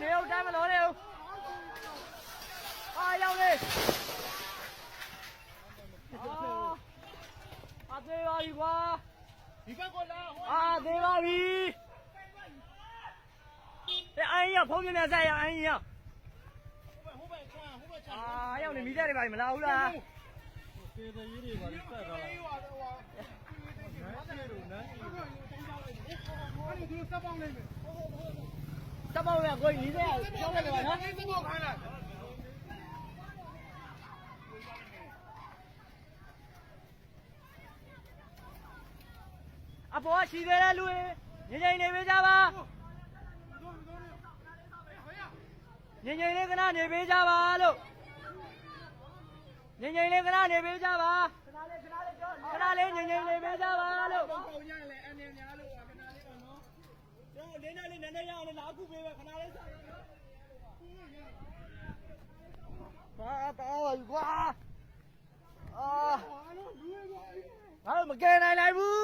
နေဦးတမ်းမလို့နေဦးအာရောက်လေအာသေးပါပြီကွာဒီဘက်ကလာအာသေးပါပြီไอ้ยังဖုန်းပြနေဆက်ရไอ้ยังဟိုဘက်ချမ်းအာရောက်နေမိတဲ့တွေပါမလာဘူးလားတေးသေးတွေပါဆက်သွားလားစပောင်းရကိုကြီးနေကြောင်းလိုက်ပါနော်စပောင်းခိုင်းလိုက်အပေါ်ရှိသေးတယ်လူငိမ့်နေပေးကြပါငိမ့်လေးကနာနေပေးကြပါလို့ငိမ့်လေးကနာနေပေးကြပါခဏလေးငိမ့်နေပေးကြပါလို့ပေါင်းရလေအနေများလို့ခဏလေးတော့နော်ကျွန်တော်လေးနဲ့လေးနည်းနည်းရအောင်လာခုပေးပဲခဏလေးဆက်ဘာတော့ကွာအာငါတို့မကယ်နိုင်ဘူး